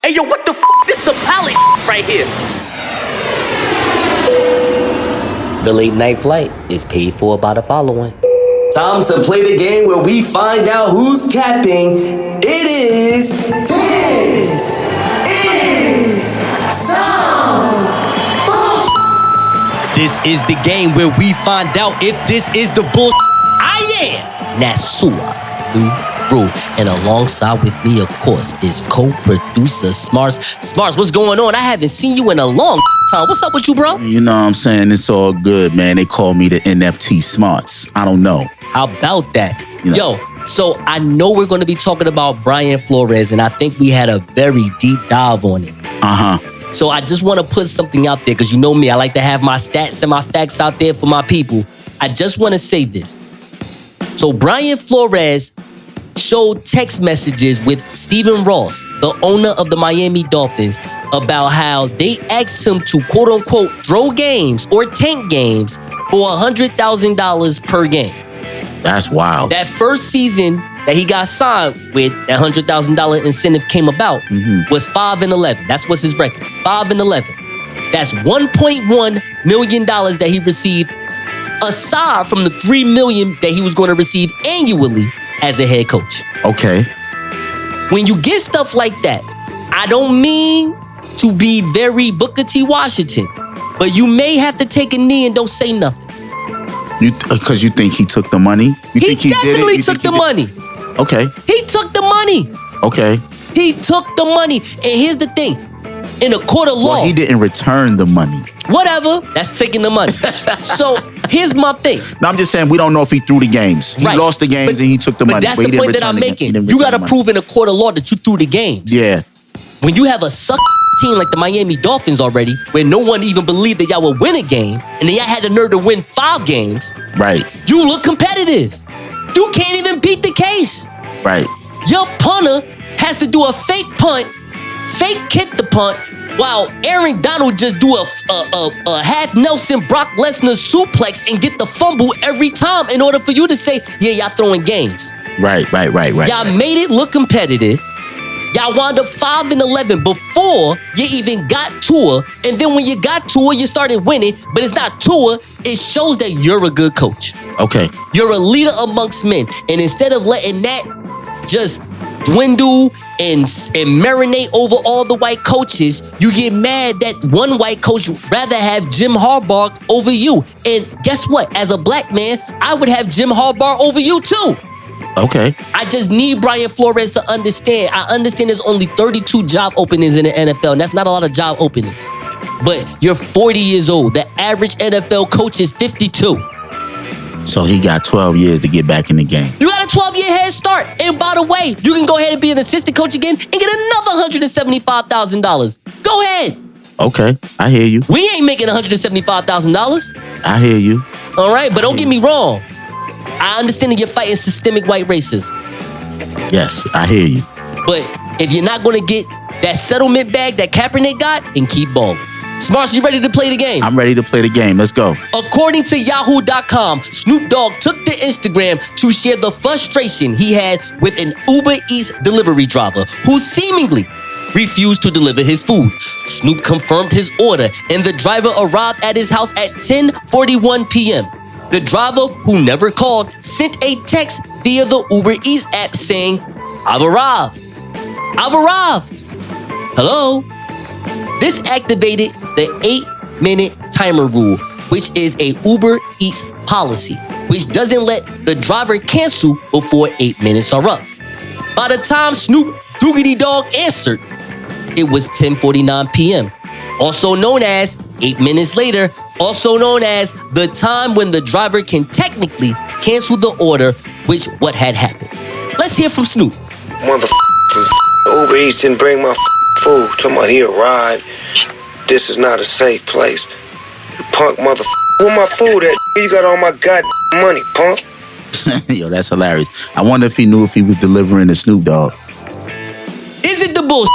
Hey, yo, what the f***? This is a palace right here. The late night flight is paid for by the following. Time to play the game where we find out who's capping. It is... This is some... This is the game where we find out if this is the bull I am. Nasua, Rule. And alongside with me, of course, is Co-Producer Smartz. Smartz, what's going on? I haven't seen you in a long time. What's up with you, bro? You know what I'm saying? It's all good, man. They call me the NFT Smartz. I don't know. How about that? You know. Yo, so I know we're going to be talking about Brian Flores, and I think we had a very deep dive on it. Uh-huh. So I just want to put something out there, because you know me, I like to have my stats and my facts out there for my people. I just want to say this. So Brian Flores showed text messages with Stephen Ross, the owner of the Miami Dolphins, about how they asked him to quote unquote throw games or tank games for $100,000 per game. That's wild. That first season that he got signed with, that $100,000 incentive came about, was 5-11. That's what's his record, 5-11. That's $1.1 million that he received, aside from the $3 million that he was going to receive annually as a head coach. Okay. When you get stuff like that, I don't mean to be very Booker T. Washington, but you may have to take a knee and don't say nothing. Because you think he took the money? You think he definitely took the money. Okay. He took the money. Okay. He took the money. And here's the thing. In a court of law. Well, he didn't return the money. Whatever. That's taking the money. So here's my thing. No, I'm just saying we don't know if he threw the games. He lost the games and he took the money. But that's the point that I'm making. You got to prove in a court of law that you threw the games. Yeah. When you have a suck team like the Miami Dolphins already, where no one even believed that y'all would win a game, and then y'all had the nerve to win 5 games. Right. You look competitive. You can't even beat the case. Right. Your punter has to do a fake punt, fake kick the punt, while Aaron Donald just do a half Nelson Brock Lesnar suplex and get the fumble every time in order for you to say, yeah, y'all throwing games. Right. Y'all made it look competitive. Y'all wound up 5-11 before you even got Tua. And then when you got Tua, you started winning. But it's not Tua. It shows that you're a good coach. Okay. You're a leader amongst men. And instead of letting that just dwindle and marinate over all the white coaches, you get mad that one white coach rather have Jim Harbaugh over you. And guess what? As a black man, I would have Jim Harbaugh over you too. Okay. I just need Brian Flores to understand. I understand there's only 32 job openings in the NFL, and that's not a lot of job openings. But you're 40 years old. The average NFL coach is 52. So he got 12 years to get back in the game. You got a 12-year head start. And by the way, you can go ahead and be an assistant coach again and get another $175,000. Go ahead. Okay, I hear you. We ain't making $175,000. I hear you. All right, but don't get me wrong. I understand that you're fighting systemic white racism. Yes, I hear you. But if you're not going to get that settlement bag that Kaepernick got, then keep balling. Smartz, you ready to play the game? I'm ready to play the game. Let's go. According to Yahoo.com, Snoop Dogg took to Instagram to share the frustration he had with an Uber Eats delivery driver who seemingly refused to deliver his food. Snoop confirmed his order, and the driver arrived at his house at 10:41 p.m. The driver, who never called, sent a text via the Uber Eats app saying, I've arrived. I've arrived. Hello? This activated the 8-minute timer rule, which is a Uber Eats policy, which doesn't let the driver cancel before 8 minutes are up. By the time Snoop Doogity Dogg answered, it was 10:49 p.m., also known as 8 minutes later, also known as the time when the driver can technically cancel the order, which what had happened. Let's hear from Snoop. Uber Eats didn't bring my food. Talking about he arrived. This is not a safe place. You punk motherfucker. Where my food at? You got all my goddamn money, punk. Yo, that's hilarious. I wonder if he knew if he was delivering to Snoop Dogg. Is it the bullshit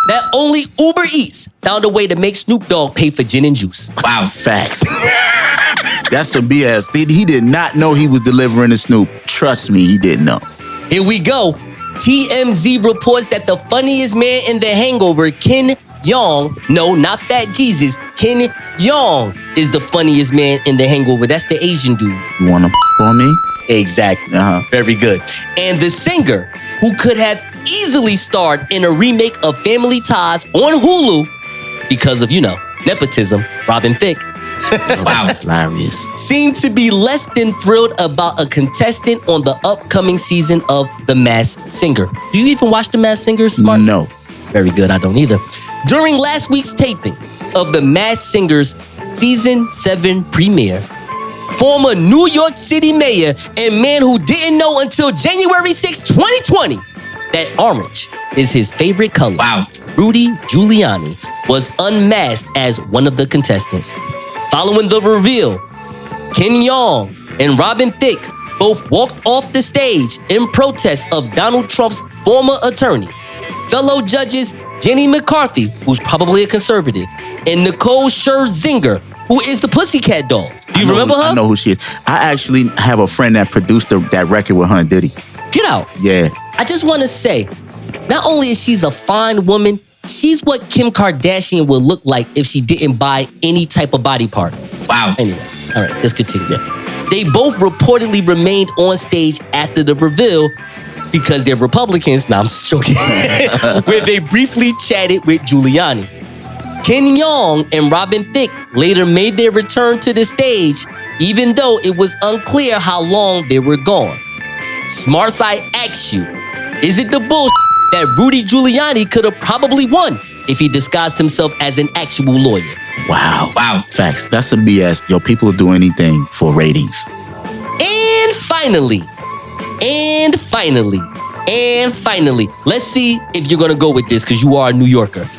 that only Uber Eats found a way to make Snoop Dogg pay for gin and juice? Wow, facts. That's some BS. He did not know he was delivering to Snoop. Trust me, he didn't know. Here we go. TMZ reports that the funniest man in The Hangover, Ken Jeong, no, not Fat Jesus, Ken Jeong is the funniest man in The Hangover. That's the Asian dude. You want to on me? Exactly. Uh-huh. Very good. And the singer, who could have easily starred in a remake of Family Ties on Hulu because of, nepotism, Robin Thicke. Wow. Hilarious. Seemed to be less than thrilled about a contestant on the upcoming season of The Masked Singer. Do you even watch The Masked Singer, Smartz? No. Very good, I don't either. During last week's taping of The Masked Singer's Season 7 premiere, former New York City mayor and man who didn't know until January 6, 2020, that orange is his favorite color. Wow. Rudy Giuliani was unmasked as one of the contestants. Following the reveal, Ken Jeong and Robin Thicke both walked off the stage in protest of Donald Trump's former attorney. Fellow judges Jenny McCarthy, who's probably a conservative, and Nicole Scherzinger, who is the Pussycat Doll. Do you remember her? I know who she is. I actually have a friend that produced that record with her and Diddy. Get out. Yeah. I just want to say, not only is she a fine woman, she's what Kim Kardashian would look like if she didn't buy any type of body part. Wow. Anyway, all right, let's continue. They both reportedly remained on stage after the reveal because they're Republicans. Nah, I'm just joking. Where they briefly chatted with Giuliani. Ken Jeong and Robin Thicke later made their return to the stage, even though it was unclear how long they were gone. Smartz, I ask you, is it the bullshit that Rudy Giuliani could have probably won if he disguised himself as an actual lawyer? Wow. Wow. Facts. That's some BS. Yo, people will do anything for ratings. And finally, let's see if you're gonna go with this because you are a New Yorker.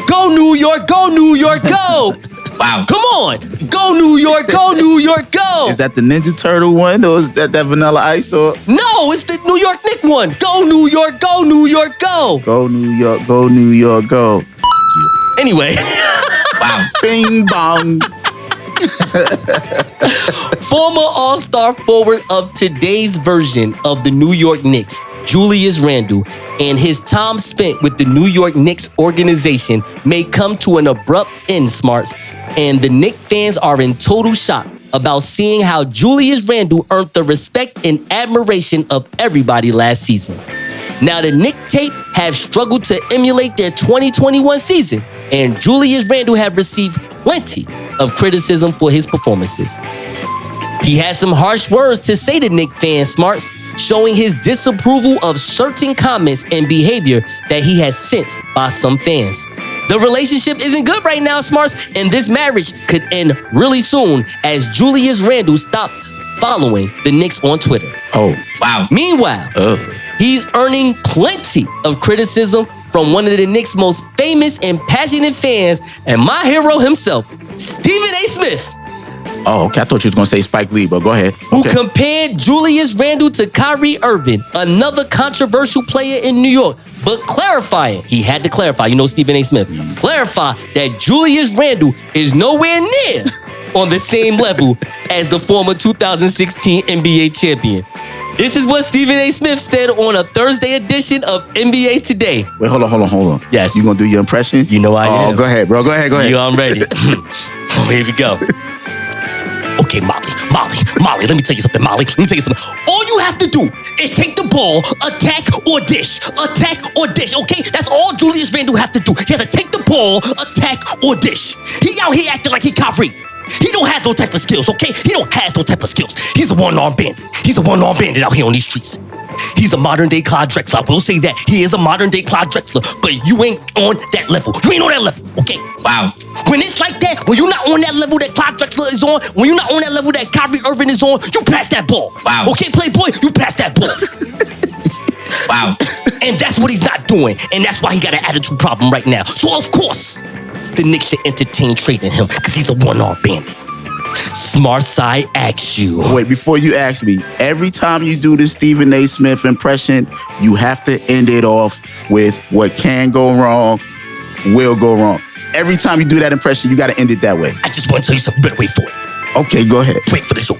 Go New York, go! Wow. Come on! Go New York, go! Is that the Ninja Turtle one or is that Vanilla Ice or? No, it's the New York Nick one. Go New York, go! Go New York, go New York, go. Anyway. Wow. Bing bong. Former All-Star forward of today's version of the New York Knicks, Julius Randle, and his time spent with the New York Knicks organization may come to an abrupt end, Smartz, and the Knicks fans are in total shock about seeing how Julius Randle earned the respect and admiration of everybody last season. Now, the Knicks tape have struggled to emulate their 2021 season, and Julius Randle have received plenty of criticism for his performances. He had some harsh words to say to Knicks fans, Smartz, showing his disapproval of certain comments and behavior that he has sensed by some fans. The relationship isn't good right now, Smartz, and this marriage could end really soon as Julius Randle stopped following the Knicks on Twitter. Oh. Wow. Meanwhile, he's earning plenty of criticism from one of the Knicks' most famous and passionate fans and my hero himself, Stephen A. Smith. Oh, okay. I thought you was going to say Spike Lee, but go ahead. Who compared Julius Randle to Kyrie Irving, another controversial player in New York, but clarifying, he had to clarify, Stephen A. Smith, clarify that Julius Randle is nowhere near on the same level as the former 2016 NBA champion. This is what Stephen A. Smith said on a Thursday edition of NBA Today. Wait, hold on. Yes. You going to do your impression? You know I am. Oh, go ahead, bro. Go ahead. I'm ready. Here we go. Okay, Molly, let me tell you something, Molly. All you have to do is take the ball, attack or dish, okay? That's all Julius Randle have to do. He has to take the ball, attack or dish. He out here acting like he Kyrie. He don't have those type of skills, okay? He's a one-armed bandit out here on these streets. He's a modern-day Clyde Drexler. I will say that. He is a modern-day Clyde Drexler, but you ain't on that level. Okay? Wow. When it's like that, when you're not on that level that Clyde Drexler is on, when you're not on that level that Kyrie Irving is on, you pass that ball. Wow. Okay, Playboy? You pass that ball. Wow. And that's what he's not doing, and that's why he got an attitude problem right now. So, of course, the Knicks should entertain trading him because he's a one-armed bandit. Smartz, I ask you. Wait, before you ask me, every time you do the Stephen A. Smith impression, you have to end it off with what can go wrong, will go wrong. Every time you do that impression, you got to end it that way. I just want to tell you something. Better wait for it. Okay, go ahead. Wait for the show.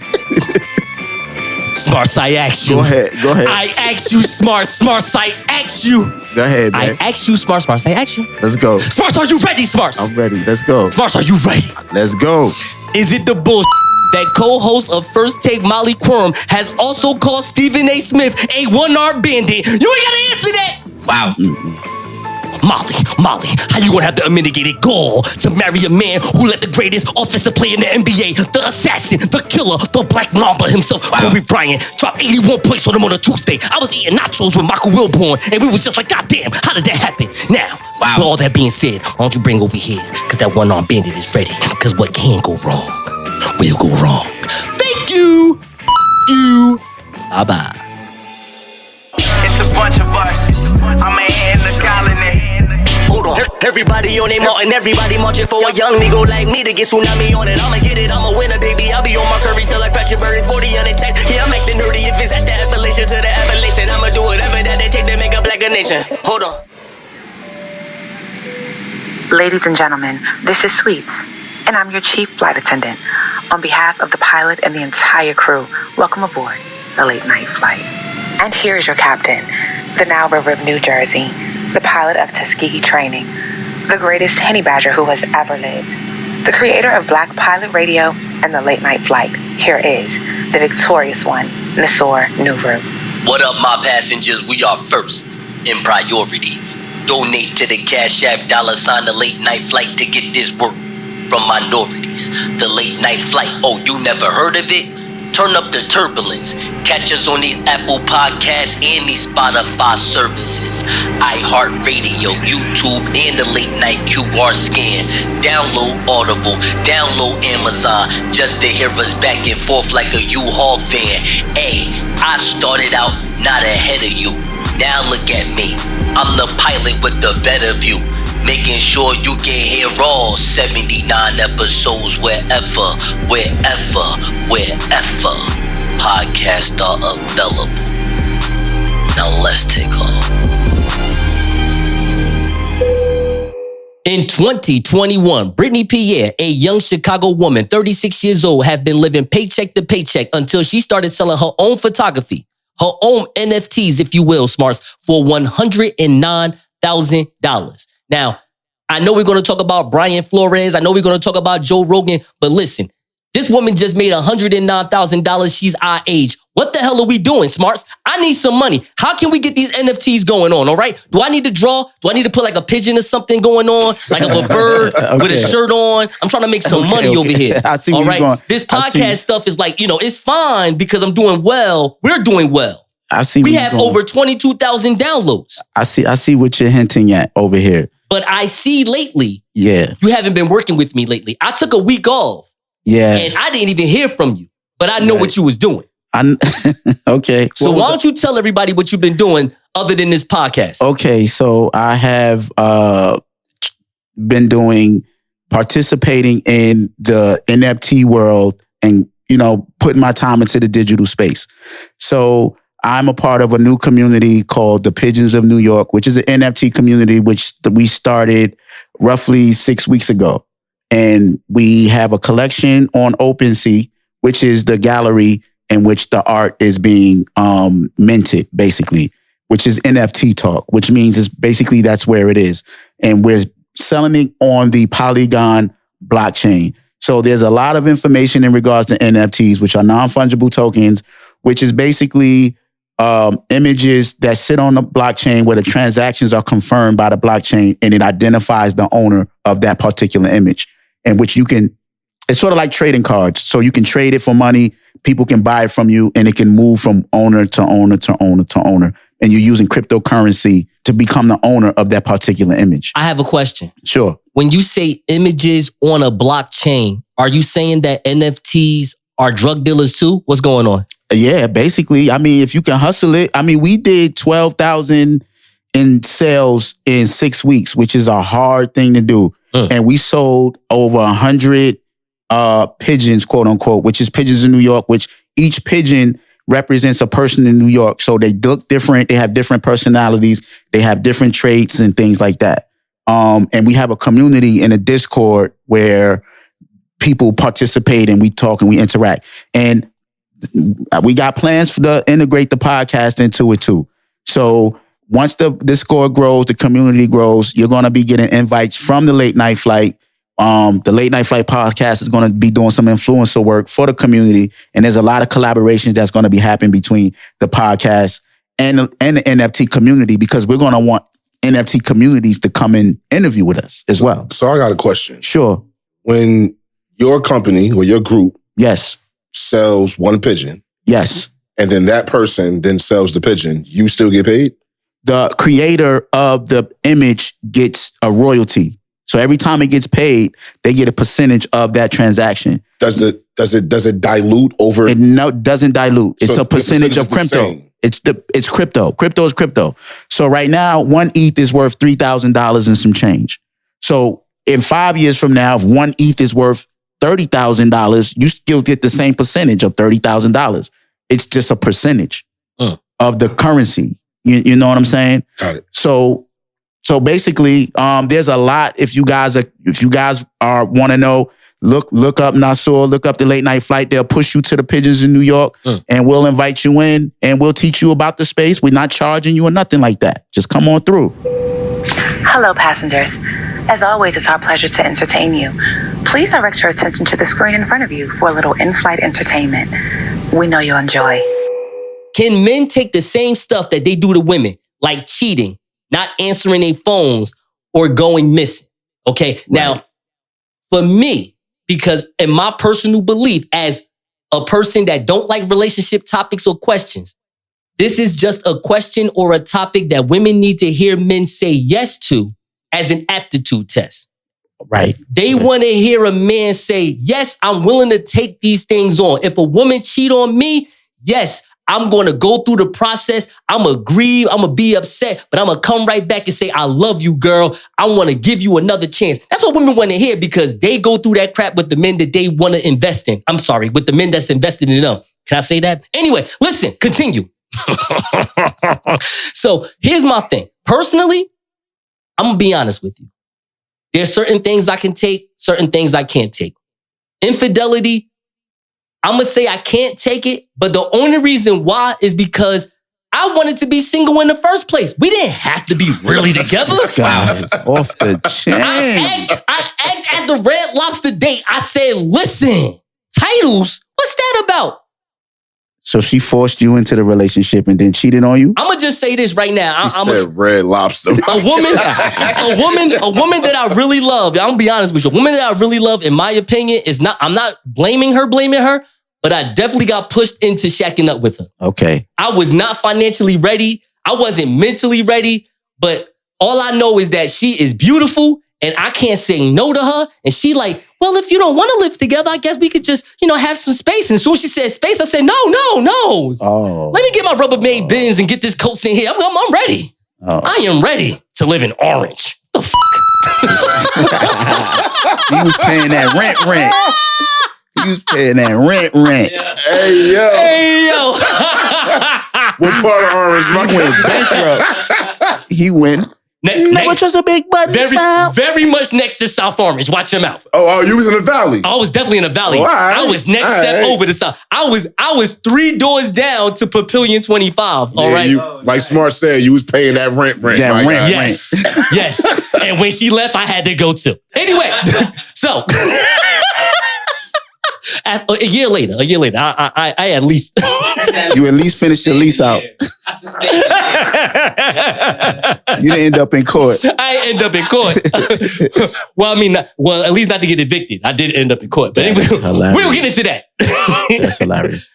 Smartz, I asked you. Go ahead. I asked you, Smartz, I asked you. Go ahead, I man. asked you, Smartz, I asked you. Let's go. Smartz, are you ready, Smartz? I'm ready. Let's go. Smartz, are you ready? Let's go. Is it the bullshit that co-host of First Take Molly Quorum has also called Stephen A. Smith a one-armed bandit? You ain't gotta answer that. Wow. Molly, how you gonna have the unmitigated gall to marry a man who let the greatest offensive player in the NBA, the assassin, the killer, the Black Mamba himself, Kobe Bryant, drop 81 points on him on a Tuesday? I was eating nachos with Michael Wilborn, and we was just like, God damn, how did that happen? Now, with all that being said, why don't you bring over here, because that one-armed bandit is ready, because what can go wrong will go wrong. Thank you. You. Bye-bye. It's a bunch of us. I'm in the colony. Hold on. Everybody on their mountain, everybody marching for a young nigga like me to get tsunami on it. I'ma get it, I'ma win it, baby. I'll be on my curry till I crash your bird. 40 on the text. Yeah, I'm acting nerdy if it's at the Appalachian to the Appalachian. I'ma do whatever that they take to make a black a nation. Hold on. Ladies and gentlemen, this is Sweets, and I'm your chief flight attendant. On behalf of the pilot and the entire crew, welcome aboard the late night flight. And here is your captain, the Nile River of New Jersey, the pilot of Tuskegee Training, the greatest honey badger who has ever lived, the creator of Black Pilot Radio and the Late Night Flight. Here is the victorious one, Nasor Nuru. What up, my passengers? We are first in priority. Donate to the Cash App $, the Late Night Flight to get this work from minorities. The Late Night Flight. Oh, you never heard of it? Turn up the turbulence. Catch us on these Apple Podcasts and these Spotify services. iHeartRadio, YouTube, and the Late Night QR scan. Download Audible, download Amazon, just to hear us back and forth like a U-Haul van. Hey, I started out not ahead of you. Now look at me. I'm the pilot with the better view. Making sure you can hear all 79 episodes wherever podcasts are available. Now let's take off. In 2021, Brittany Pierre, a young Chicago woman, 36 years old, had been living paycheck to paycheck until she started selling her own photography, her own NFTs, if you will, Smartz, for $109,000. Now, I know we're going to talk about Brian Flores. I know we're going to talk about Joe Rogan. But listen, this woman just made $109,000. She's our age. What the hell are we doing, Smartz? I need some money. How can we get these NFTs going on, all right? Do I need to draw? Do I need to put like a pigeon or something going on? Like of a bird with a shirt on? I'm trying to make some money over here. I see where you're going. This podcast stuff is like, it's fine because I'm doing well. We're doing well. I see. We have over 22,000 downloads. I see what you're hinting at over here. But I see lately, yeah, you haven't been working with me lately. I took a week off. Yeah. And I didn't even hear from you. But I know what you was doing. Okay. So why don't you tell everybody what you've been doing other than this podcast? Okay, so I have been participating in the NFT world and, putting my time into the digital space. So I'm a part of a new community called the Pigeons of New York, which is an NFT community, which we started roughly 6 weeks ago. And we have a collection on OpenSea, which is the gallery in which the art is being minted, basically, which is NFT talk, which means that's where it is. And we're selling it on the Polygon blockchain. So there's a lot of information in regards to NFTs, which are non-fungible tokens, which is basically images that sit on the blockchain where the transactions are confirmed by the blockchain and it identifies the owner of that particular image, and which it's sort of like trading cards. So you can trade it for money, people can buy it from you, and it can move from owner to owner to owner to owner. And you're using cryptocurrency to become the owner of that particular image. I have a question. Sure. When you say images on a blockchain, are you saying that NFTs are drug dealers too? What's going on? Yeah, basically. I mean, if you can hustle it. I mean, we did 12,000 in sales in 6 weeks, which is a hard thing to do. And we sold over 100 pigeons, quote unquote, which is Pigeons in New York, which each pigeon represents a person in New York. So they look different. They have different personalities. They have different traits and things like that. And we have a community in a Discord where people participate and we talk and we interact. And we got plans to integrate the podcast into it too. So once the Discord grows, the community grows, you're going to be getting invites from the Late Night Flight. The Late Night Flight podcast is going to be doing some influencer work for the community. And there's a lot of collaborations that's going to be happening between the podcast and the NFT community, because we're going to want NFT communities to come and interview with us as well. So I got a question. Sure. When your company or your group Yes. sells one pigeon, Yes. and then that person then sells the pigeon, you still get paid? The creator of the image gets a royalty. So every time it gets paid, they get a percentage of that transaction. Does it dilute over? It doesn't dilute. It's So a percentage of the percentage is the crypto. same. It's crypto. Crypto is crypto. So right now, one ETH is worth $3,000 and some change. So in 5 years from now, if one ETH is worth $30,000, you still get the same percentage of $30,000. It's just a percentage of the currency. You know what I'm saying? Got it. So basically, there's a lot. If you guys want to know, look up Nasur, look up the Late Night Flight. They'll push you to the pigeons in New York, and we'll invite you in, and we'll teach you about the space. We're not charging you or nothing like that. Just come on through. Hello, passengers. As always, it's our pleasure to entertain you. Please direct your attention to the screen in front of you for a little in-flight entertainment. We know you'll enjoy. Can men take the same stuff that they do to women, like cheating, not answering their phones, or going missing? Okay, now, for me, because in my personal belief, as a person that don't like relationship topics or questions, this is just a question or a topic that women need to hear men say yes to as an aptitude test. Right. They want to hear a man say, yes, I'm willing to take these things on. If a woman cheat on me, yes, I'm going to go through the process. I'm going to grieve. I'm going to be upset, but I'm going to come right back and say, I love you, girl. I want to give you another chance. That's what women want to hear, because they go through that crap with the men that they want to invest in. I'm sorry, with the men that's invested in them. Can I say that? Anyway, listen, continue. So here's my thing. Personally, I'm going to be honest with you. There's certain things I can take, certain things I can't take. Infidelity, I'm going to say I can't take it, but the only reason why is because I wanted to be single in the first place. We didn't have to be really together. Guys, off the chain. I asked at the Red Lobster date, I said, listen, titles, what's that about? So she forced you into the relationship and then cheated on you? I'm going to just say this right now. He said Red Lobster. A woman that I really love, I'm going to be honest with you, a woman that I really love, in my opinion, is not, I'm not blaming her, but I definitely got pushed into shacking up with her. Okay. I was not financially ready. I wasn't mentally ready, but all I know is that she is beautiful and I can't say no to her. And she like, well, if you don't want to live together, I guess we could just, have some space. And as soon as she said space, I said, no. Oh. Let me get my Rubbermaid bins and get this coat in here. I'm ready. Oh. I am ready to live in Orange. The fuck? He was paying that rent. He was paying that rent. Hey, yo. What part of Orange? He went bankrupt. Which was a big button very much next to South Orange. Watch your mouth. Oh, you was in the valley. I was definitely in the valley. Oh, all right. I was next step over the South. I was 3 doors down to Papillion 25. All right. Like Smart said, you was paying that rent. Yes. And when she left, I had to go too. Anyway, so a year later, I at least you at least finished your lease out. You didn't end up in court. I end up in court. Well, at least not to get evicted. I did end up in court. But anyway, we'll get into that. That's hilarious.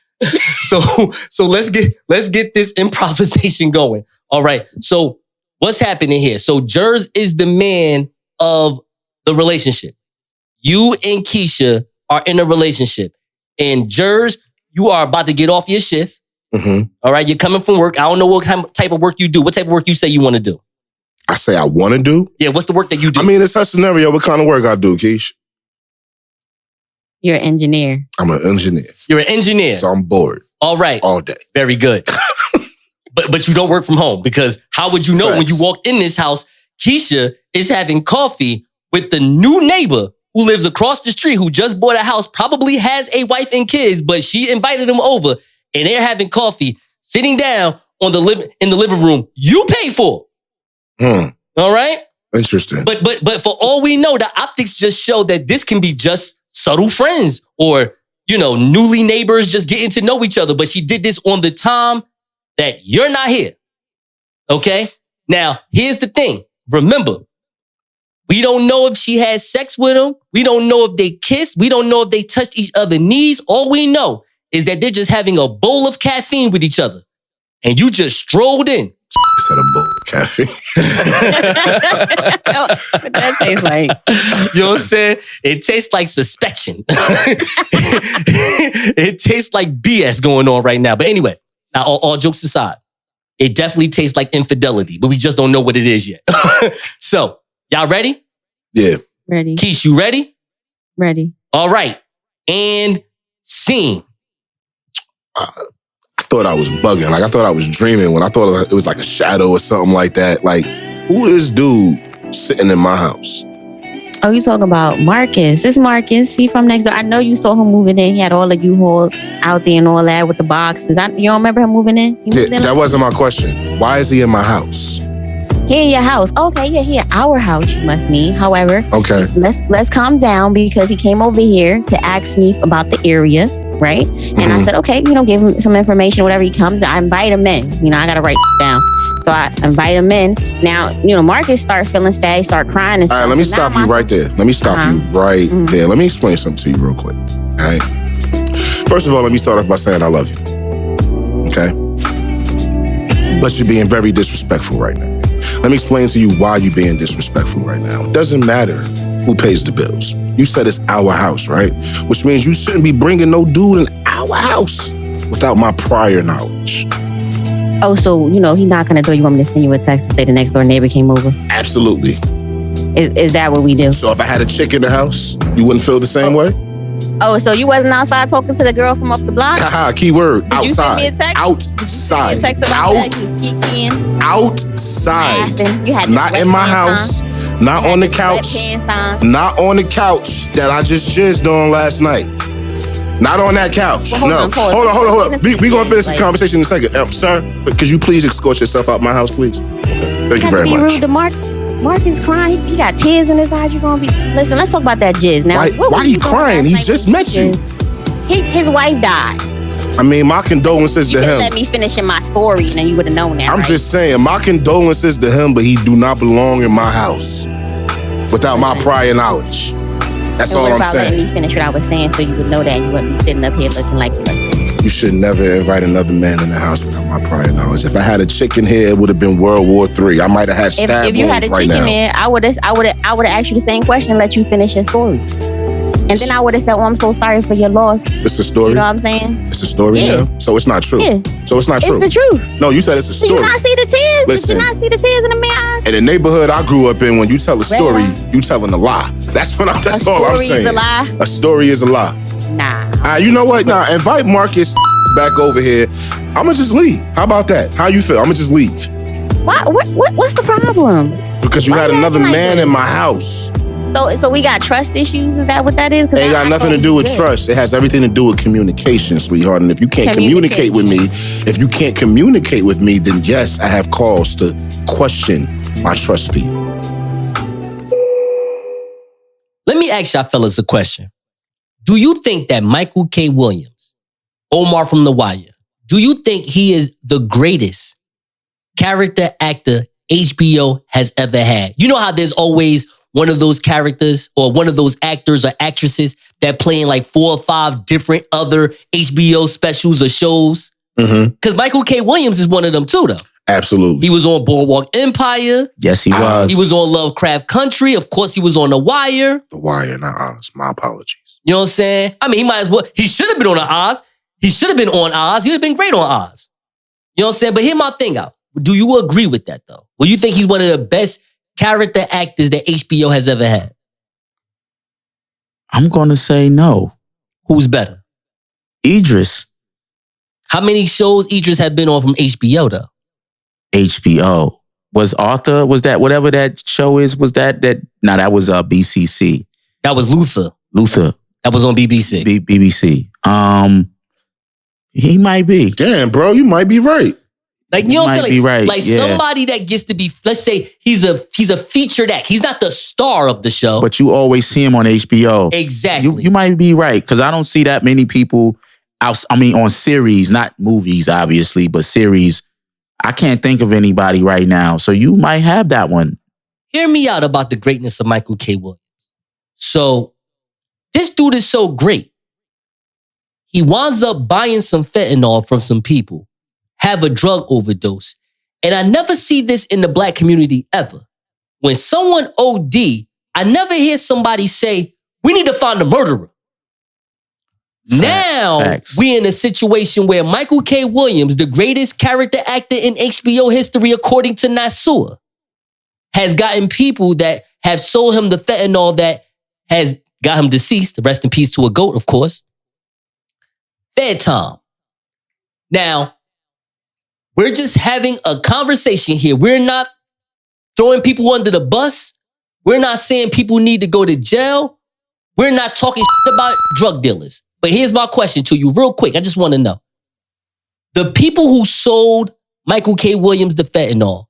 So let's get this improvisation going. All right. So what's happening here? So Jerz is the man of the relationship. You and Keisha are in a relationship. And Jerz, you are about to get off your shift. Mm-hmm. All right, you're coming from work. I don't know what type of work you do. What type of work you say you want to do? I say I want to do? Yeah, what's the work that you do? It's her scenario. What kind of work I do, Keish? You're an engineer. I'm an engineer. You're an engineer. So I'm bored. All right. All day. Very good. But you don't work from home, because how would you know when you walk in this house, Keisha is having coffee with the new neighbor who lives across the street, who just bought a house, probably has a wife and kids, but she invited him over and they're having coffee, sitting down in the living room you pay for. All right? Interesting. But for all we know, the optics just show that this can be just subtle friends or, newly neighbors just getting to know each other. But she did this on the time that you're not here. Okay? Now, here's the thing. Remember, we don't know if she had sex with him. We don't know if they kissed. We don't know if they touched each other's knees. All we know is that they're just having a bowl of caffeine with each other. And you just strolled in. Said a bowl of caffeine. What that tastes like? You know what I'm saying? It tastes like suspicion. It tastes like BS going on right now. But anyway, now all jokes aside, it definitely tastes like infidelity, but we just don't know what it is yet. So, y'all ready? Yeah. Ready. Keish, you ready? Ready. All right. And scene. I thought I was bugging. Like, I thought I was dreaming when I thought it was like a shadow or something like that. Like, who is dude sitting in my house? Oh, you talking about Marcus. It's Marcus. He from next door. I know you saw him moving in. He had all of you all out there and all that with the boxes. You don't remember him moving in? That wasn't my question. Why is he in my house? He in your house. Okay, yeah, he at our house, you must mean. However, okay, let's calm down because he came over here to ask me about the area, right? And I said, okay, give him some information, whatever he comes. I invite him in. I gotta write down. So I invite him in. Now, Marcus start feeling sad, he start crying and stuff. All right, let me stop you right there. Let me stop you right there. Let me explain something to you real quick. All right. First of all, let me start off by saying I love you. Okay? But you're being very disrespectful right now. Let me explain to you why you're being disrespectful right now. It doesn't matter who pays the bills. You said it's our house, right? Which means you shouldn't be bringing no dude in our house without my prior knowledge. Oh, so, he knocking on the door. You want me to send you a text and say the next door neighbor came over? Absolutely. Is that what we do? So if I had a chick in the house, you wouldn't feel the same way? Oh, so you wasn't outside talking to the girl from up the block? Haha, keyword, Did outside. You send me a text? Outside. Did you send me a text about that? You was kicking. Outside. You had not in my house. Not on the couch. Not on the couch that I just jizzed on last night. Not on that couch. Well, hold on. We gonna finish this conversation in a second. Sir, could you please escort yourself out my house, please? Thank you very much. Rude to Mark is crying. He got tears in his eyes. You're gonna be. Listen, let's talk about that jizz now. Why he crying? He just met you. His wife died. I mean, my condolences to him. Let me finish in my story, and then you would have known that. I'm just saying, my condolences to him, but he do not belong in my house without my prior knowledge. That's all I'm saying. Let me finish what I was saying, so you would know that and you wouldn't be sitting up here looking like you. You should never invite another man in the house without my prior knowledge. If I had a chicken here, it would have been World War III. I might have had stab wounds right now. If you had a chicken here, I would have asked you the same question and let you finish your story. And then I would have said, I'm so sorry for your loss. It's a story? You know what I'm saying? It's a story now? So it's not true? Yeah. So it's not true? It's the truth. No, you said it's a story. Did you not see the tears? Listen, Did you not see the tears in the man's eyes? In the neighborhood I grew up in, when you tell a story, you telling a lie. That's all I'm saying. A story is a lie? A story is a lie. Nah. You know what? Nah, invite Marcus back over here. I'ma just leave. How about that? How you feel? I'ma just leave. Why? What's the problem? Because you had another man in my house. So we got trust issues? Is that what that is? It ain't got nothing to do with trust. It has everything to do with communication, sweetheart. And if you can't communicate with me, then yes, I have cause to question my trust for you. Let me ask y'all fellas a question. Do you think that Michael K. Williams, Omar from The Wire, do you think he is the greatest character actor HBO has ever had? You know how there's always one of those characters or one of those actors or actresses that play in like 4 or 5 different other HBO specials or shows? Because Michael K. Williams is one of them too, though. Absolutely. He was on Boardwalk Empire. Yes, he was. He was on Lovecraft Country. Of course, he was on The Wire. The Wire, not Oz. My apologies. You know what I'm saying? I mean, he might as well. He should have been on Oz. He should have been on Oz. He would have been great on Oz. You know what I'm saying? But hear my thing out. Do you agree with that, though? Well, you think he's one of the best character actors that HBO has ever had? I'm going to say no. Who's better? Idris. How many shows Idris had been on from HBO, though? HBO. Was Arthur, was that, whatever that show is, was that? No, that was BCC. That was Luther. Luther. That was on BBC. BBC. He might be. Damn, bro, you might be right. Like, you know what I'm saying? Right. Like somebody that gets to be, let's say he's a featured act. He's not the star of the show. But you always see him on HBO. Exactly. You might be right, because I don't see that many people out. I mean, on series, not movies, obviously, but series. I can't think of anybody right now. So you might have that one. Hear me out about the greatness of Michael K. Williams. So this dude is so great. He winds up buying some fentanyl from some people, have a drug overdose. And I never see this in the black community ever. When someone OD, I never hear somebody say, we need to find the murderer. Facts. We in a situation where Michael K. Williams, the greatest character actor in HBO history, according to Nasua, has gotten people that have sold him the fentanyl that has got him deceased. Rest in peace to a goat, of course. Fed time. Now, we're just having a conversation here. We're not throwing people under the bus. We're not saying people need to go to jail. We're not talking about drug dealers. But here's my question to you real quick. I just want to know. The people who sold Michael K. Williams the fentanyl,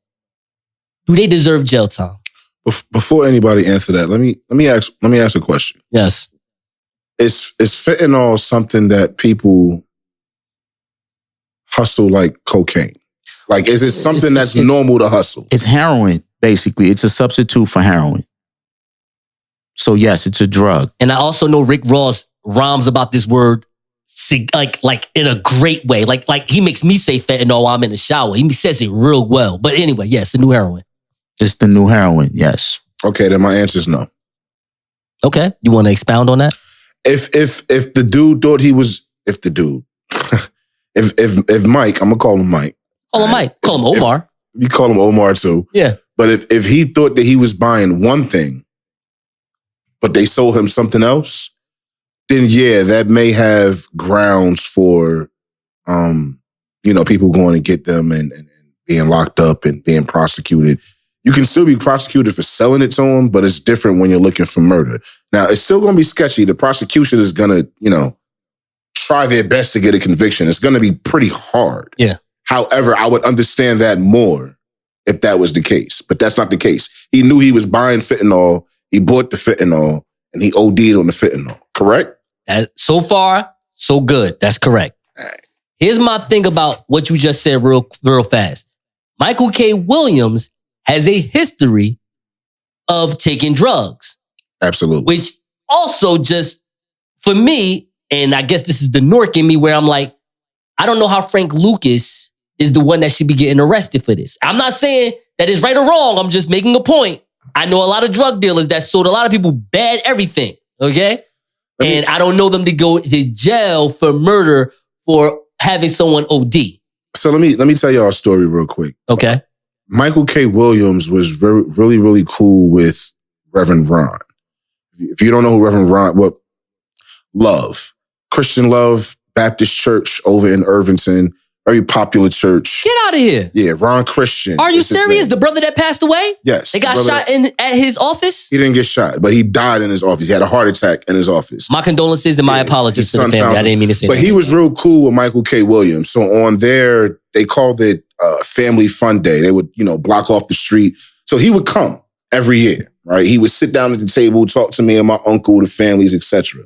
do they deserve jail time? Before anybody answer that, let me ask a question. Yes. Is fentanyl something that people hustle like cocaine? Like, is it something that's normal to hustle? It's heroin, basically. It's a substitute for heroin. So yes, it's a drug. And I also know Rick Ross rhymes about this word like in a great way. Like he makes me say fentanyl while I'm in the shower. He says it real well. But anyway, yes, the new heroin. It's the new heroin, yes. Okay, then my answer is no. Okay, you want to expound on that? If the dude thought he was, if Mike, I'm gonna call him Mike. Call him Mike. Call him Omar. You call him Omar too. Yeah. But if he thought that he was buying one thing, but they sold him something else, then yeah, that may have grounds for, people going to get them and being locked up and being prosecuted. You can still be prosecuted for selling it to them, but it's different when you're looking for murder. Now, it's still going to be sketchy. The prosecution is going to, try their best to get a conviction. It's going to be pretty hard. Yeah. However, I would understand that more if that was the case, but that's not the case. He knew he was buying fentanyl. He bought the fentanyl and he OD'd on the fentanyl. Correct? So far, so good. That's correct. Right. Here's my thing about what you just said real fast. Michael K. Williams has a history of taking drugs. Absolutely. Which also just, for me, and I guess this is the Nork in me where I'm like, I don't know how Frank Lucas is the one that should be getting arrested for this. I'm not saying that it's right or wrong. I'm just making a point. I know a lot of drug dealers that sold a lot of people bad everything, okay? And I don't know them to go to jail for murder for having someone OD. So let me tell y'all a story real quick. Okay. Michael K. Williams was really, really cool with Reverend Ron. If you don't know who Reverend Ron, Love, Christian Love Baptist Church over in Irvington, very popular church. Get out of here. Yeah, Ron Christian. Are you serious? The brother that passed away? Yes. They got shot at his office? He didn't get shot, but he died in his office. He had a heart attack in his office. My condolences and my apologies to the family. I didn't mean to say that. But he was real cool with Michael K. Williams. So on there, they called it Family Fun Day. They would, block off the street. So he would come every year, right? He would sit down at the table, talk to me and my uncle, the families, etc.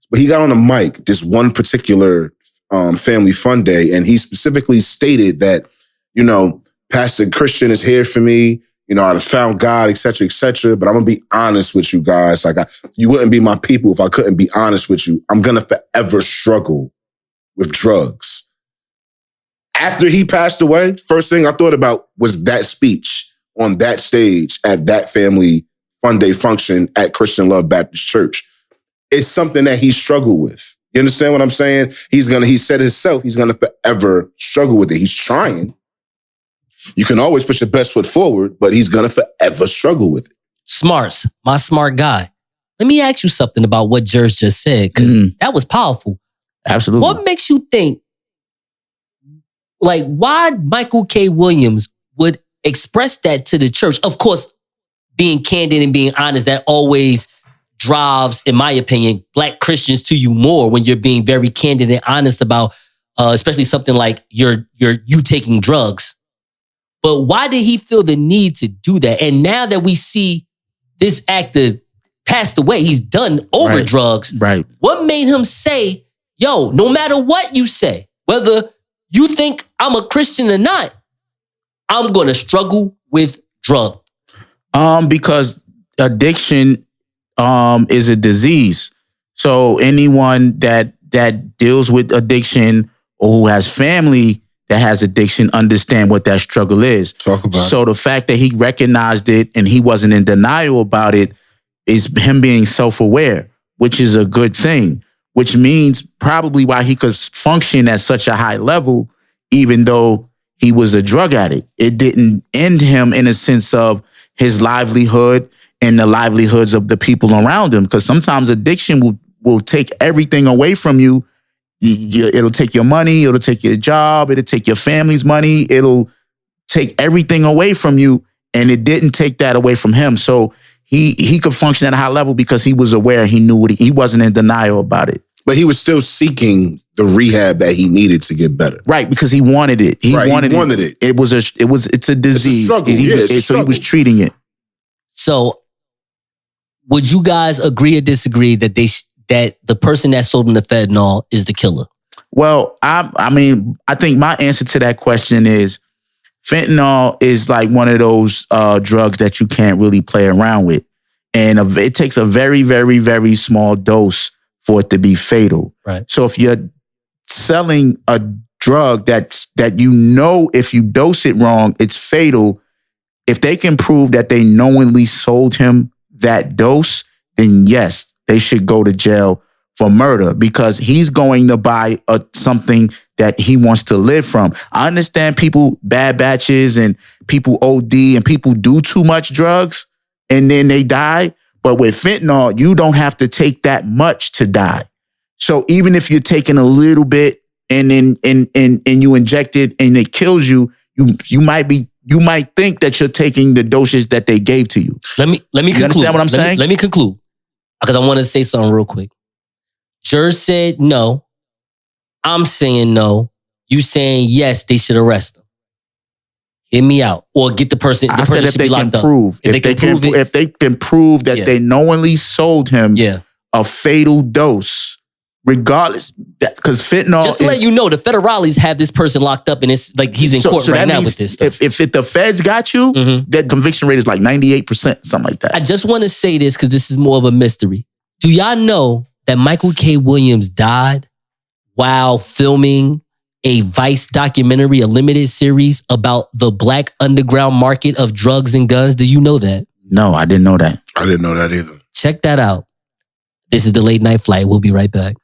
But he got on the mic this one particular Family Fun Day, and he specifically stated that, Pastor Christian is here for me. I'd found God, etc., but I'm going to be honest with you guys. Like, you wouldn't be my people if I couldn't be honest with you. I'm going to forever struggle with drugs. After he passed away, first thing I thought about was that speech on that stage at that Family Fun Day function at Christian Love Baptist Church. It's something that he struggled with. You understand what I'm saying? He said himself, he's going to forever struggle with it. He's trying. You can always put your best foot forward, but he's going to forever struggle with it. Smartz, my smart guy. Let me ask you something about what Jerz just said, because that was powerful. Absolutely. What makes you think, why Michael K. Williams would express that to the church? Of course, being candid and being honest, that always drives, in my opinion, Black Christians to you more when you're being very candid and honest about, especially something like you taking drugs. But why did he feel the need to do that? And now that we see this actor passed away, he's done over drugs. Right. What made him say, yo, no matter what you say, whether you think I'm a Christian or not, I'm going to struggle with drugs? Because addiction is a disease. So anyone that deals with addiction or who has family that has addiction understand what that struggle is. Talk about So the fact that he recognized it and he wasn't in denial about it is him being self-aware, which is a good thing, which means probably why he could function at such a high level, even though he was a drug addict. It didn't end him in a sense of his livelihood and the livelihoods of the people around him. Because sometimes addiction will take everything away from you. It'll take your money, it'll take your job, it'll take your family's money, it'll take everything away from you. And it didn't take that away from him. So he could function at a high level because he was aware, he knew what he wasn't in denial about it. But he was still seeking the rehab that he needed to get better. Right, because he wanted it. He wanted it. It's a disease. It's a He was treating it. So would you guys agree or disagree that that the person that sold him the fentanyl is the killer? Well, I mean, I think my answer to that question is fentanyl is like one of those drugs that you can't really play around with. And it takes a very, very, very small dose for it to be fatal. Right. So if you're selling a drug that you know if you dose it wrong, it's fatal, if they can prove that they knowingly sold him that dose, then yes, they should go to jail for murder because he's going to buy something that he wants to live from. I understand people, bad batches and people OD and people do too much drugs and then they die. But with fentanyl, you don't have to take that much to die. So even if you're taking a little bit and then you inject it and it kills you, you might think that you're taking the doses that they gave to you. Let me conclude. You understand what I'm saying? Let me conclude. Because I want to say something real quick. Jerz said no. I'm saying no. You saying yes, they should arrest him. Hear me out. Or get the person. I said if they can prove. If they can prove that they knowingly sold him a fatal dose, regardless. Because fentanyl just to let you know, the federales have this person locked up and it's like he's in court right now with this stuff. If the feds got you, that conviction rate is like 98%, something like that. I just want to say this because this is more of a mystery. Do y'all know that Michael K. Williams died while filming a Vice documentary, a limited series about the Black underground market of drugs and guns? Do you know that? No, I didn't know that. I didn't know that either. Check that out. This is the Late Night Flight. We'll be right back.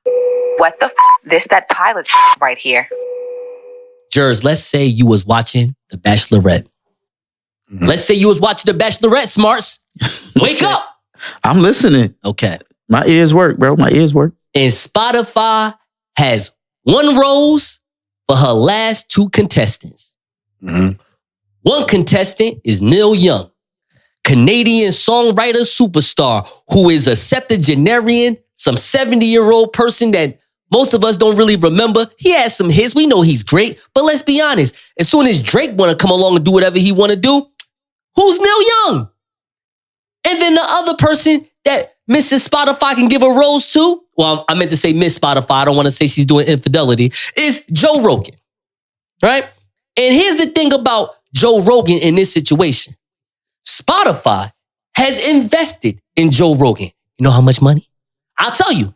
What the This that pilot right here. Jerz, let's say you was watching The Bachelorette. Mm-hmm. Let's say you was watching The Bachelorette, Smartz. Wake up. I'm listening. Okay. My ears work, bro. My ears work. And Spotify has one rose for her last two contestants. Mm-hmm. One contestant is Neil Young, Canadian songwriter superstar who is a septuagenarian, some 70-year-old person that most of us don't really remember. He has some hits. We know he's great. But let's be honest. As soon as Drake want to come along and do whatever he want to do, who's Neil Young? And then the other person that Mrs. Spotify can give a rose to, well, I meant to say Miss Spotify. I don't want to say she's doing infidelity, is Joe Rogan, right? And here's the thing about Joe Rogan in this situation. Spotify has invested in Joe Rogan. You know how much money? I'll tell you.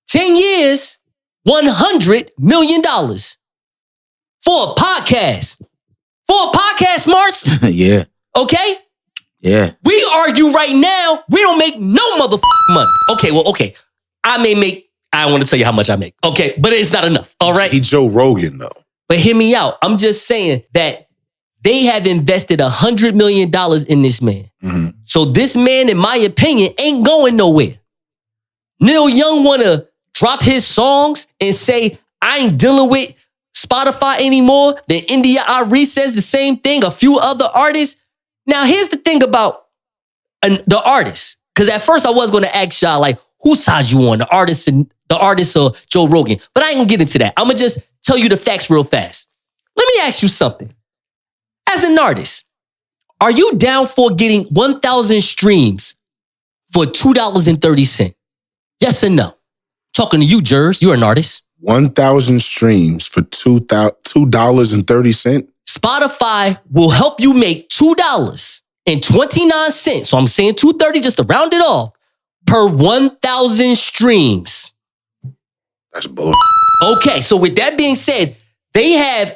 10 years, $100 million for a podcast. For a podcast, Smartz. Yeah. Okay? Yeah. We argue right now, we don't make no motherfucking money. Okay. I don't want to tell you how much I make. Okay, but it's not enough. All right? He's Joe Rogan, though. But hear me out. I'm just saying that they have invested $100 million in this man. Mm-hmm. So this man, in my opinion, ain't going nowhere. Neil Young want to drop his songs and say, I ain't dealing with Spotify anymore. Then India Ari says the same thing. A few other artists. Now, here's the thing about the artists. Because at first I was going to ask y'all, like, whose side you on, the artist or Joe Rogan? But I ain't going to get into that. I'm going to just tell you the facts real fast. Let me ask you something. As an artist, are you down for getting 1,000 streams for $2.30? Yes or no? Talking to you, Jerz. You're an artist. 1,000 streams for $2.30? Spotify will help you make $2.29. So I'm saying $2.30 just to round it off per 1,000 streams. That's bull. Okay, so with that being said, they have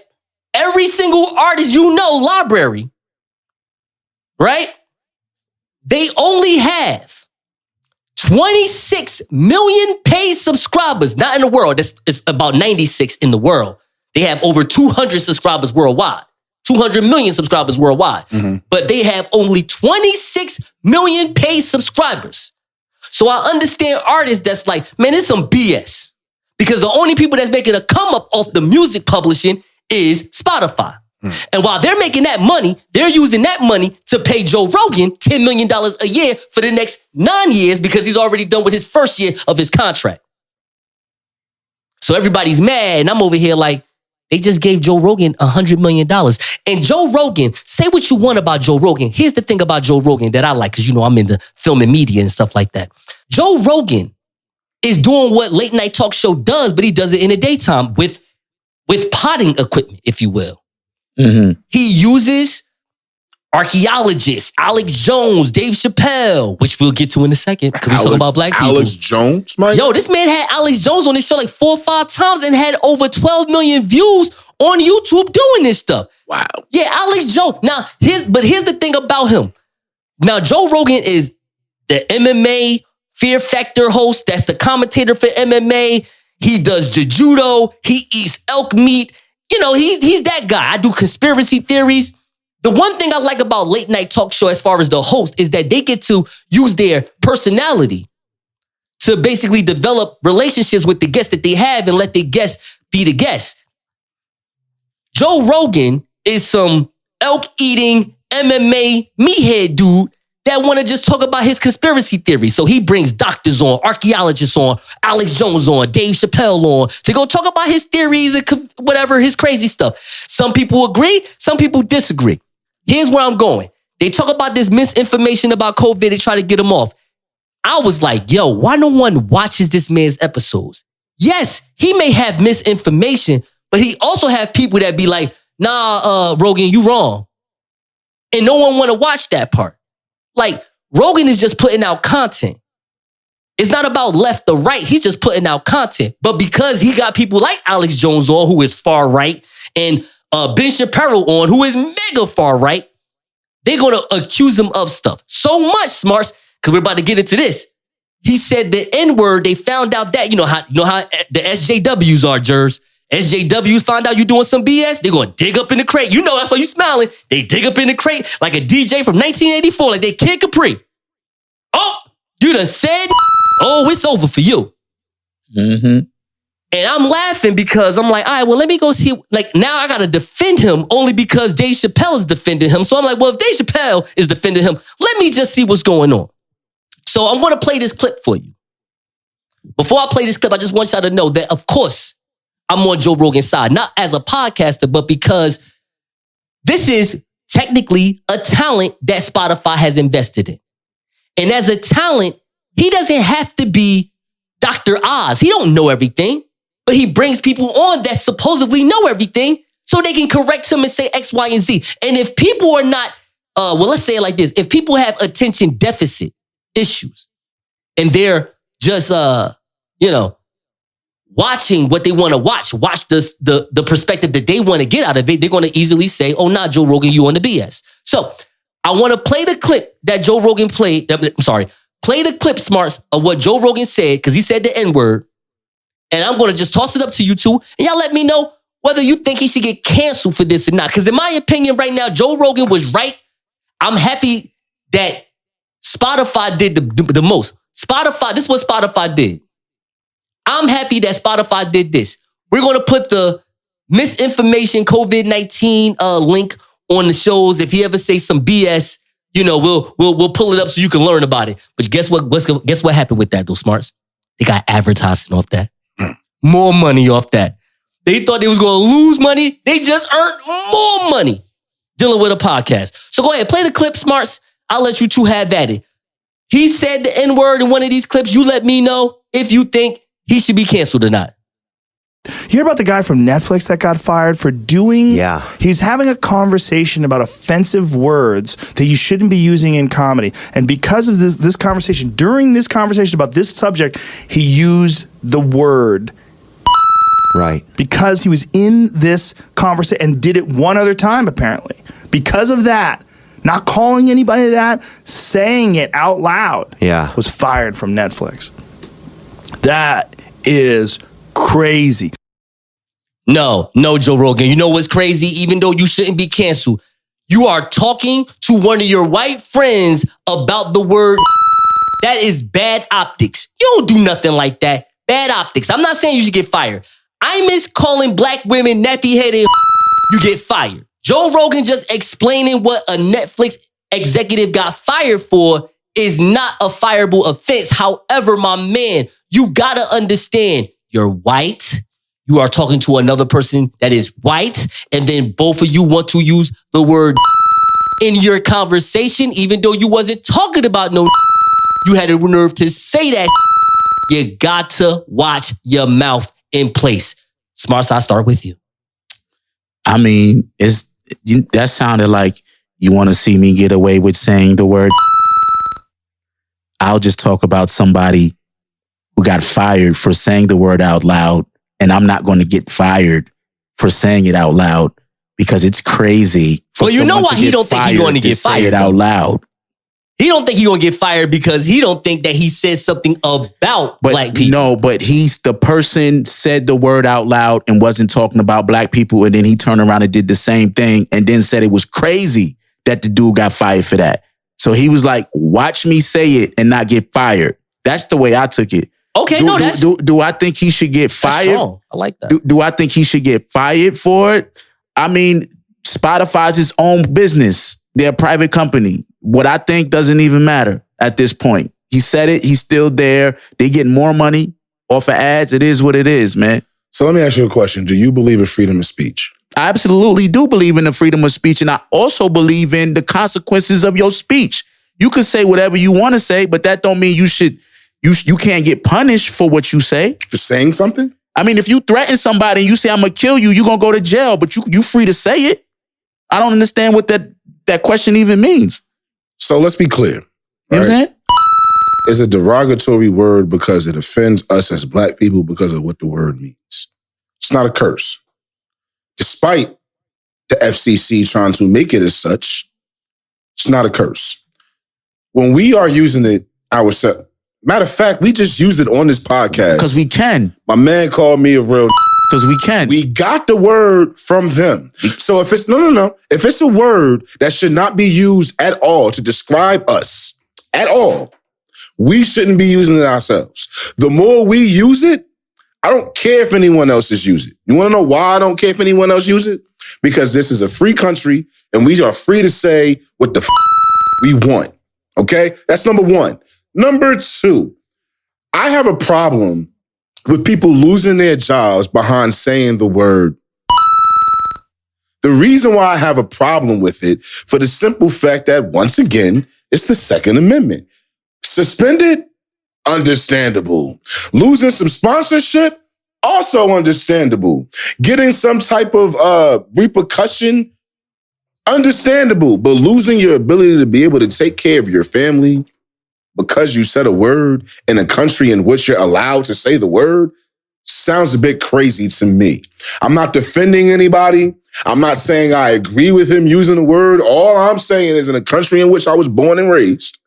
every single artist library, right? They only have 26 million paid subscribers, not in the world. It's about 96 in the world. They have over 200 subscribers worldwide, 200 million subscribers worldwide. Mm-hmm. But they have only 26 million paid subscribers. So I understand artists that's like, man, it's some BS. Because the only people that's making a come up off the music publishing is Spotify. And while they're making that money, they're using that money to pay Joe Rogan $10 million a year for the next 9 years because he's already done with his first year of his contract. So everybody's mad, and I'm over here like, they just gave Joe Rogan $100 million. And Joe Rogan, say what you want about Joe Rogan. Here's the thing about Joe Rogan that I like, because I'm in the film and media and stuff like that. Joe Rogan is doing what late night talk show does, but he does it in the daytime with potting equipment, if you will. Mm-hmm. He uses archaeologists, Alex Jones, Dave Chappelle, which we'll get to in a second because we're talking about black people. Alex Jones, Mike? Yo, this man had Alex Jones on his show like 4 or 5 times and had over 12 million views on YouTube doing this stuff. Wow. Yeah, Alex Jones. Now, here's the thing about him. Now, Joe Rogan is the MMA Fear Factor host. That's the commentator for MMA. He does judo. He eats elk meat. He's that guy. I do conspiracy theories. The one thing I like about late night talk show as far as the host is that they get to use their personality to basically develop relationships with the guests that they have and let the guests be the guests. Joe Rogan is some elk-eating MMA meathead dude that want to just talk about his conspiracy theories. So he brings doctors on, archaeologists on, Alex Jones on, Dave Chappelle on to go talk about his theories and whatever, his crazy stuff. Some people agree, some people disagree. Here's where I'm going. They talk about this misinformation about COVID. They try to get him off. I was like, yo, why no one watches this man's episodes? Yes, he may have misinformation, but he also have people that be like, nah, Rogan, you wrong. And no one want to watch that part. Like, Rogan is just putting out content. It's not about left or right. He's just putting out content. But because he got people like Alex Jones on, who is far right, and Ben Shapiro on, who is mega far right, they're going to accuse him of stuff. So much, Smartz, because we're about to get into this. He said the N-word. They found out that, you know how the SJWs are, Jerz. SJWs find out you doing some BS, they're going to dig up in the crate. That's why you smiling. They dig up in the crate like a DJ from 1984, like they Kid Capri. Oh, you done said, oh, it's over for you. Mm-hmm. And I'm laughing because I'm like, all right, well, let me go see. Like, now I got to defend him only because Dave Chappelle is defending him. So I'm like, well, if Dave Chappelle is defending him, let me just see what's going on. So I'm going to play this clip for you. Before I play this clip, I just want y'all to know that, of course, I'm on Joe Rogan's side, not as a podcaster, but because this is technically a talent that Spotify has invested in. And as a talent, he doesn't have to be Dr. Oz. He don't know everything, but he brings people on that supposedly know everything so they can correct him and say X, Y, and Z. And if people are not, let's say it like this. If people have attention deficit issues and they're just, watching what they want to watch the perspective that they want to get out of it, they're going to easily say, oh, nah, Joe Rogan, you on the BS. So I want to play the clip that Joe Rogan played. Play the clip, Smartz, of what Joe Rogan said, because he said the N-word. And I'm going to just toss it up to you two. And y'all let me know whether you think he should get canceled for this or not. Because in my opinion right now, Joe Rogan was right. I'm happy that Spotify did the most. This is what Spotify did. I'm happy that Spotify did this. We're going to put the misinformation COVID-19 link on the shows. If he ever say some BS, we'll pull it up so you can learn about it. But guess what happened with that though, Smartz? They got advertising off that. More money off that. They thought they was going to lose money. They just earned more money dealing with a podcast. So go ahead, play the clip, Smartz. I'll let you two have at it. He said the N-word in one of these clips. You let me know if you think he should be canceled or not. You hear about the guy from Netflix that got fired for doing... Yeah. He's having a conversation about offensive words that you shouldn't be using in comedy. And because of this conversation, during this conversation about this subject, he used the word... Right. Because he was in this conversation and did it one other time, apparently. Because of that, not calling anybody that, saying it out loud, was fired from Netflix. That is crazy. No, Joe Rogan. You know what's crazy? Even though you shouldn't be canceled, you are talking to one of your white friends about the word. That is bad optics. You don't do nothing like that. Bad optics. I'm not saying you should get fired. I miss calling black women nappy-headed. You get fired. Joe Rogan just explaining what a Netflix executive got fired for is not a fireable offense. However, my man, you gotta understand, you're white. You are talking to another person that is white. And then both of you want to use the word in your conversation, even though you wasn't talking about no. You had the nerve to say that. You got to watch your mouth in place. Smartz, I'll start with you. I mean, that sounded like you want to see me get away with saying the word. I'll just talk about somebody who got fired for saying the word out loud, and I'm not going to get fired for saying it out loud because it's crazy. Well, you know why he don't think he's going to get fired? Say it out loud. He don't think he's going to get fired because he don't think that he said something about black people. No, but the person said the word out loud and wasn't talking about black people. And then he turned around and did the same thing and then said it was crazy that the dude got fired for that. So he was like, watch me say it and not get fired. That's the way I took it. Okay, do I think he should get fired? I like that. Do I think he should get fired for it? I mean, Spotify's its own business. They're a private company. What I think doesn't even matter at this point. He said it. He's still there. They get more money off of ads. It is what it is, man. So let me ask you a question. Do you believe in freedom of speech? I absolutely do believe in the freedom of speech. And I also believe in the consequences of your speech. You can say whatever you want to say, but that don't mean you can't get punished for what you say. For saying something? I mean, if you threaten somebody and you say, I'm going to kill you, you're going to go to jail, but you free to say it. I don't understand what that question even means. So let's be clear. You know what I'm saying? It's a derogatory word because it offends us as black people because of what the word means. It's not a curse. Despite the FCC trying to make it as such, it's not a curse. When we are using it ourselves, matter of fact, we just use it on this podcast. Because we can. My man called me a real. Because we can. We got the word from them. So if it's, no. If it's a word that should not be used at all to describe us, at all, we shouldn't be using it ourselves. The more we use it, I don't care if anyone else is using it. You want to know why I don't care if anyone else uses it? Because this is a free country and we are free to say what the we want. Okay? That's number one. Number two, I have a problem with people losing their jobs behind saying the word. The reason why I have a problem with it, for the simple fact that, once again, it's the Second Amendment. Suspended? Understandable. Losing some sponsorship? Also understandable. Getting some type of repercussion? Understandable. But losing your ability to be able to take care of your family because you said a word in a country in which you're allowed to say the word sounds a bit crazy to me. I'm not defending anybody. I'm not saying I agree with him using the word. All I'm saying is in a country in which I was born and raised,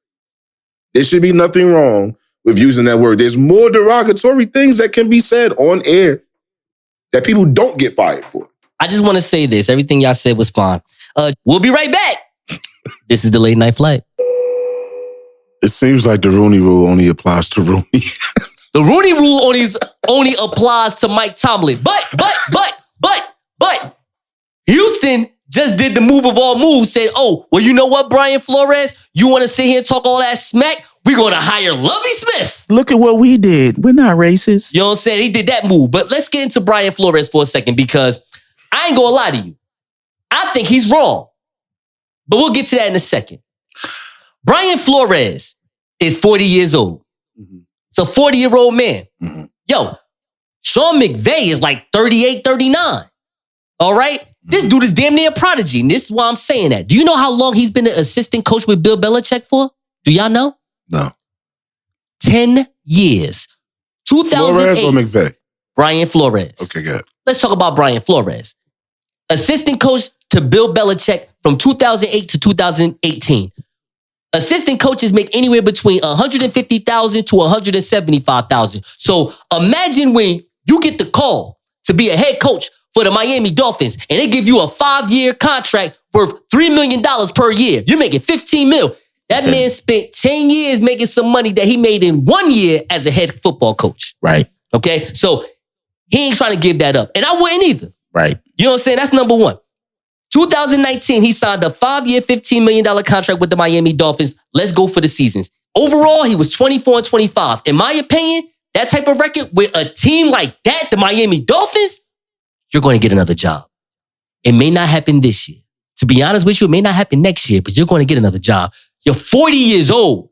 there should be nothing wrong with using that word. There's more derogatory things that can be said on air that people don't get fired for. I just want to say this. Everything y'all said was fine. We'll be right back. This is the Late Night Flight. It seems like the Rooney Rule only applies to Rooney. The Rooney Rule only applies to Mike Tomlin. But Houston just did the move of all moves, said, oh, well, you know what, Brian Flores? You want to sit here and talk all that smack? We're going to hire Lovie Smith. Look at what we did. We're not racist. You know what I'm saying? He did that move. But let's get into Brian Flores for a second, because I ain't going to lie to you. I think he's wrong. But we'll get to that in a second. Brian Flores is 40 years old. It's a 40-year-old man. Yo, Sean McVay is like 38, 39. All right? This dude is damn near a prodigy. And this is why I'm saying that. Do you know how long he's been an assistant coach with Bill Belichick for? Do y'all know? No. 10 years. 2008. Flores or McVay? Brian Flores. Okay, good. Let's talk about Brian Flores. Assistant coach to Bill Belichick from 2008 to 2018. Assistant coaches make anywhere between $150,000 to $175,000. So imagine when you get the call to be a head coach for the Miami Dolphins and they give you a 5-year contract worth $3 million per year. You're making $15 million. That man spent 10 years making some money that he made in 1 year as a head football coach. Right. Okay. So he ain't trying to give that up. And I wouldn't either. Right. You know what I'm saying? That's number one. 2019, he signed a 5-year, $15 million contract with the Miami Dolphins. Let's go for the seasons. Overall, he was 24-25. In my opinion, that type of record with a team like that, the Miami Dolphins, you're going to get another job. It may not happen this year. To be honest with you, it may not happen next year, but you're going to get another job. You're 40 years old.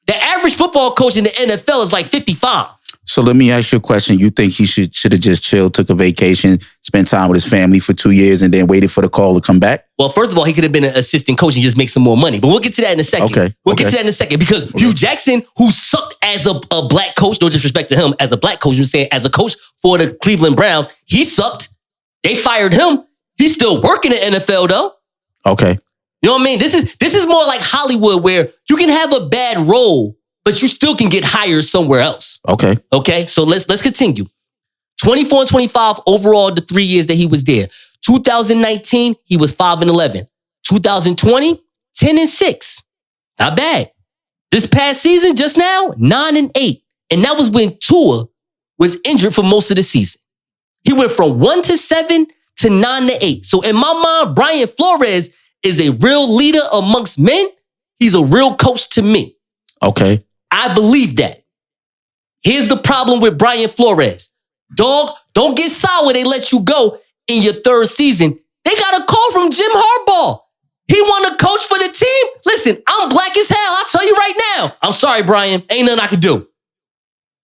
The average football coach in the NFL is like 55. So let me ask you a question. You think he should have just chilled, took a vacation, spent time with his family for 2 years, and then waited for the call to come back? Well, first of all, he could have been an assistant coach and just make some more money. But we'll get to that in a second. Okay. We'll get to that in a second, because Hugh Jackson, who sucked as a black coach, no disrespect to him, as a black coach, I'm saying as a coach for the Cleveland Browns, he sucked. They fired him. He's still working in the NFL though. Okay. You know what I mean? This is more like Hollywood, where you can have a bad role, but you still can get hired somewhere else. Okay. Okay, so let's continue. 24-25 overall the 3 years that he was there. 2019, he was 5-11. 2020, 10-6. Not bad. This past season, just now, 9-8. And that was when Tua was injured for most of the season. He went from 1-7 to 9-8. So in my mind, Brian Flores is a real leader amongst men. He's a real coach to me. Okay. I believe that. Here's the problem with Brian Flores. Dog, don't get sour. They let you go in your third season. They got a call from Jim Harbaugh. He want to coach for the team. Listen, I'm black as hell. I'll tell you right now. I'm sorry, Brian. Ain't nothing I can do.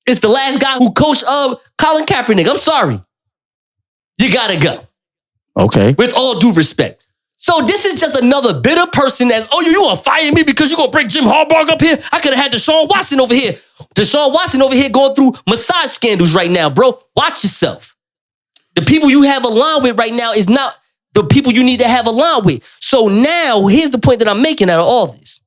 It's the last guy who coached Colin Kaepernick. I'm sorry. You gotta go. Okay. With all due respect. So this is just another bitter person that's, oh, you want to fire me because you're going to bring Jim Harbaugh up here? I could have had Deshaun Watson over here. Deshaun Watson over here going through massage scandals right now, bro. Watch yourself. The people you have aligned with right now is not the people you need to have aligned with. So now, here's the point that I'm making out of all this.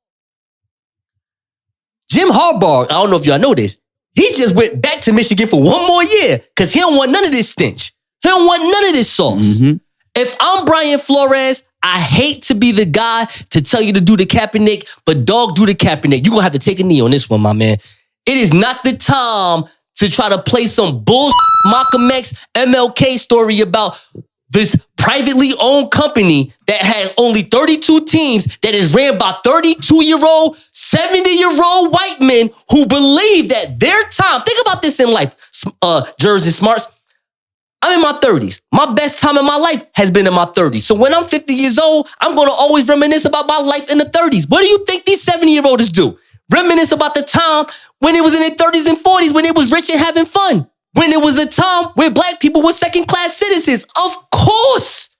Jim Harbaugh, I don't know if y'all know this, he just went back to Michigan for one more year because he don't want none of this stench. He don't want none of this sauce. Mm-hmm. If I'm Brian Flores, I hate to be the guy to tell you to do the Kaepernick, but dog, do the Kaepernick. You're going to have to take a knee on this one, my man. It is not the time to try to play some bullshit Malcolm X, MLK story about this privately owned company that has only 32 teams that is ran by 32-year-old, 70-year-old white men who believe that their time, think about this in life, Jerz and Smartz. I'm in my 30s. My best time in my life has been in my 30s. So when I'm 50 years old, I'm going to always reminisce about my life in the 30s. What do you think these 70-year-olds do? Reminisce about the time when it was in their 30s and 40s, when it was rich and having fun. When it was a time where black people were second-class citizens. Of course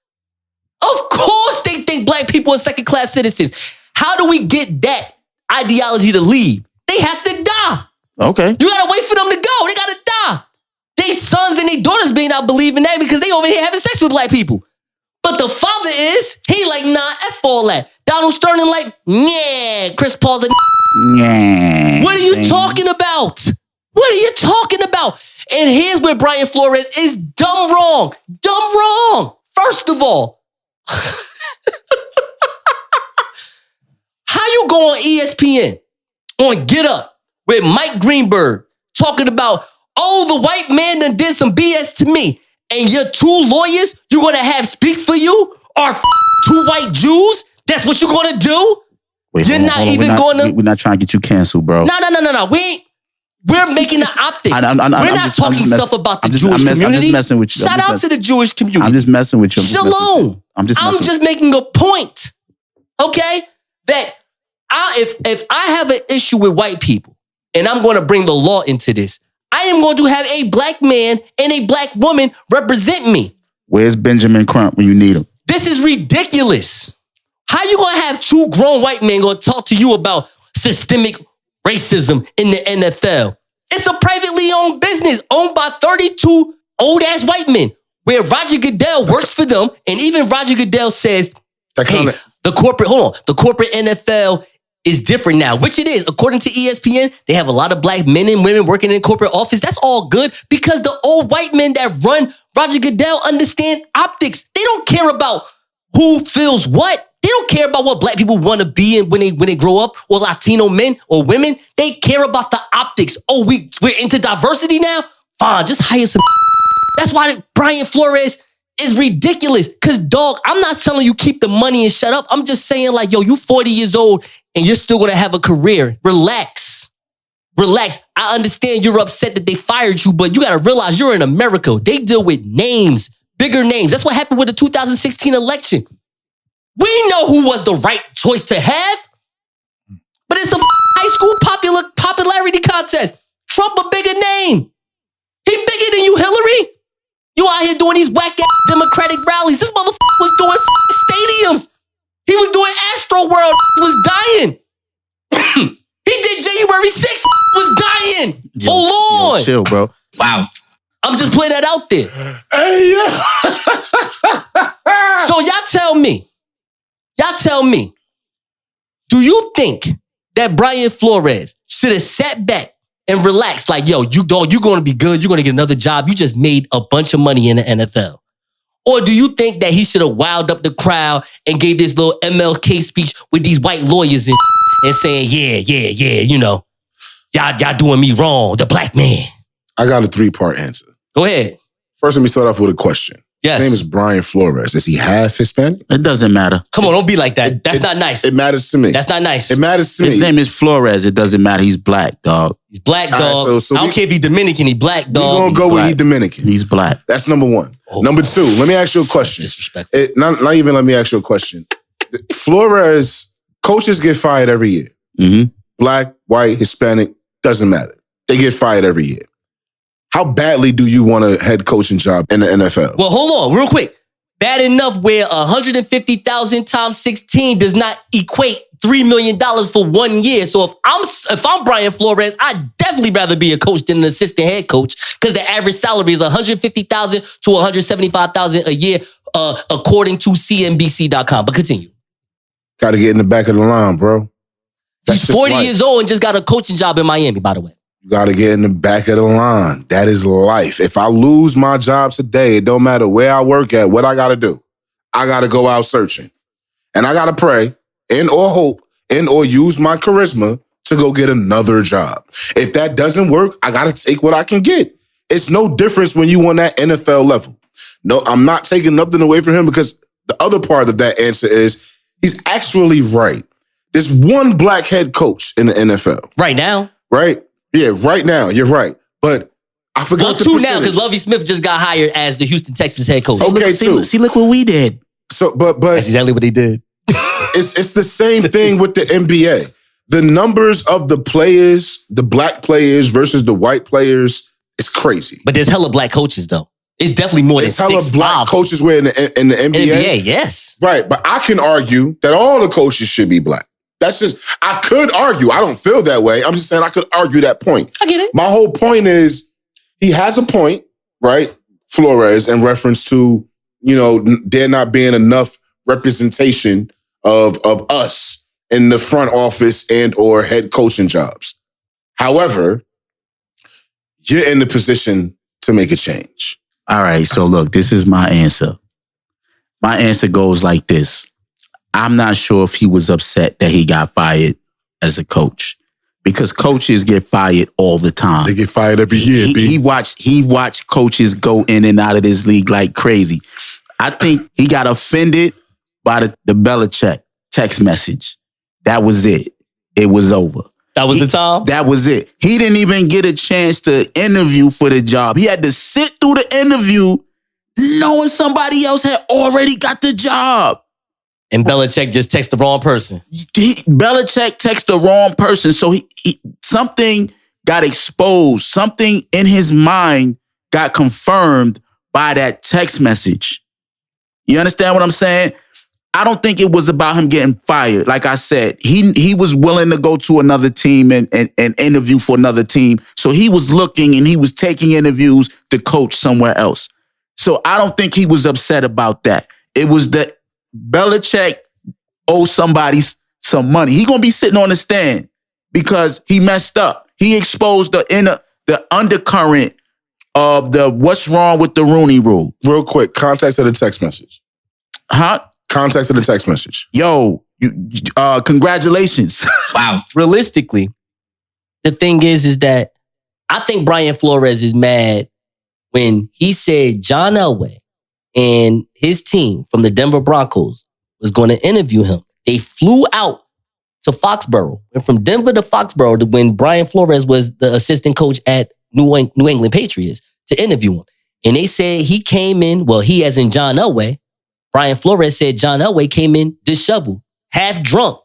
they think black people are second-class citizens. How do we get that ideology to leave? They have to die. Okay. You got to wait for them to go. They got to die. They sons and their daughters may not believe in that because they over here having sex with black people. But the father he like, nah, F all that. Donald Sterling like, yeah. Chris Paul's like, yeah. What are you talking about? What are you talking about? And here's where Brian Flores is dumb wrong. Dumb wrong. First of all, how you go on ESPN, on Get Up, with Mike Greenberg, talking about, oh, the white man done did some BS to me, and your two lawyers you're going to have speak for you are 2 white Jews? That's what you're gonna do? Wait, You're not even gonna. We're not trying to get you canceled, bro. No. We're making the optics. We're not talking stuff about the Jewish community. I'm just messing with you. Shout out to the Jewish community. I'm just messing with you. Shalom. I'm just making a point. Okay? That if I have an issue with white people, and I'm going to bring the law into this, I am going to have a black man and a black woman represent me. Where's Benjamin Crump when you need him? This is ridiculous. How you going to have 2 grown white men going to talk to you about systemic racism in the NFL? It's a privately owned business owned by 32 old-ass white men where Roger Goodell works for them, and even Roger Goodell says, the corporate NFL is different now, which it is. According to ESPN, they have a lot of black men and women working in corporate office. That's all good because the old white men that run Roger Goodell understand optics. They don't care about who feels what. They don't care about what black people want to be in when they grow up, or Latino men or women. They care about the optics. Oh, we're into diversity now? Fine, just hire some. That's why Brian Flores is ridiculous. Because, dog, I'm not telling you keep the money and shut up. I'm just saying, like, yo, you 40 years old and you're still going to have a career. Relax. I understand you're upset that they fired you, but you got to realize you're in America. They deal with names, bigger names. That's what happened with the 2016 election. We know who was the right choice to have, but it's a high school popularity contest. Trump a bigger name. He bigger than you, Hillary. You out here doing these whack-ass Democratic rallies. This motherfucker was doing stadiums. He was doing Astro World. Was dying. He did January 6th. Was dying. Hold on. Chill, bro. Wow. I'm just putting that out there. Hey, yeah. So y'all tell me, do you think that Brian Flores should have sat back and relaxed like, yo, you're going to be good. You're going to get another job. You just made a bunch of money in the NFL. Or do you think that he should have wowed up the crowd and gave this little MLK speech with these white lawyers and saying, yeah, you know, y'all doing me wrong, the black man? I got a 3-part answer. Go ahead. First, let me start off with a question. Yes. His name is Brian Flores. Is he half Hispanic? It doesn't matter. Come on, don't be like that. That's not nice. It matters to me. That's not nice. It matters to me. His name is Flores. It doesn't matter. He's black, dog. He's black, dog. Right, so I don't care if he's Dominican. He black, dog. We're going to go with he Dominican. He's black. That's number 1. Oh, number 2, let me ask you a question. Disrespectful. Not even let me ask you a question. Flores, coaches get fired every year. Mm-hmm. Black, white, Hispanic, doesn't matter. They get fired every year. How badly do you want a head coaching job in the NFL? Well, hold on, real quick. Bad enough where 150,000 times 16 does not equate $3 million for 1 year. So if I'm Brian Flores, I'd definitely rather be a coach than an assistant head coach because the average salary is 150,000 to 175,000 a year, according to CNBC.com. But continue. Got to get in the back of the line, bro. He's 40 years old and just got a coaching job in Miami, by the way. You got to get in the back of the line. That is life. If I lose my job today, it don't matter where I work at, what I got to do. I got to go out searching. And I got to pray and or hope and or use my charisma to go get another job. If that doesn't work, I got to take what I can get. It's no difference when you on that NFL level. No, I'm not taking nothing away from him because the other part of that answer is he's actually right. There's one black head coach in the NFL. Right now? Right? Yeah, right now. You're right. But I forgot the 2 percentage. now because Lovie Smith just got hired as the Houston Texans head coach. Okay, see, look what we did. So, but that's exactly what they did. It's the same thing with the NBA. The numbers of the players, the black players versus the white players, is crazy. But there's hella black coaches though. It's definitely more It's than hella 6'5". black coaches were in the NBA. NBA, yes. Right, but I can argue that all the coaches should be black. That's just, I could argue. I don't feel that way. I'm just saying I could argue that point. I get it. My whole point is he has a point, right? Flores, in reference to, you know, there not being enough representation of us in the front office and or head coaching jobs. However, you're in the position to make a change. All right, so look, this is my answer. My answer goes like this. I'm not sure if he was upset that he got fired as a coach because coaches get fired all the time. They get fired every year. He watched coaches go in and out of this league like crazy. I think he got offended by the Belichick text message. That was it. It was over. That was the time? That was it. He didn't even get a chance to interview for the job. He had to sit through the interview knowing somebody else had already got the job. And Belichick just texted the wrong person. Belichick texted the wrong person. So something got exposed. Something in his mind got confirmed by that text message. You understand what I'm saying? I don't think it was about him getting fired. Like I said, he was willing to go to another team and interview for another team. So he was looking and he was taking interviews to coach somewhere else. So I don't think he was upset about that. It was that Belichick owes somebody some money. He gonna be sitting on the stand because he messed up. He exposed the undercurrent of the what's wrong with the Rooney Rule. Real quick, context of the text message. Huh? Context of the text message. Yo, congratulations. Wow. Realistically, the thing is that I think Brian Flores is mad when he said John Elway and his team from the Denver Broncos was going to interview him. They flew out to Foxborough, and from Denver to Foxborough when Brian Flores was the assistant coach at New England Patriots to interview him. And they said he came in, well, he as in John Elway, Brian Flores said John Elway came in disheveled, half drunk.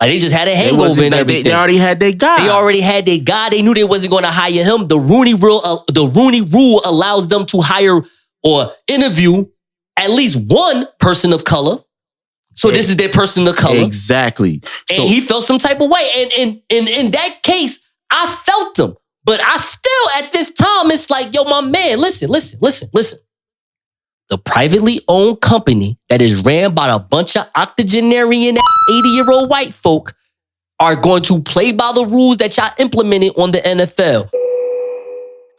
Like they just had a hangover and everything. They already had their guy. They already had their guy. They knew they wasn't going to hire him. The Rooney Rule allows them to hire or interview at least one person of color. So this is their person of color. Exactly. And he felt some type of way. And in that case, I felt him. But I still, at this time, it's like, yo, my man, listen. The privately owned company that is ran by a bunch of octogenarian 80-year-old white folk are going to play by the rules that y'all implemented on the NFL.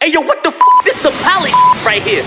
Hey, yo, what the f***? This is some palace right here.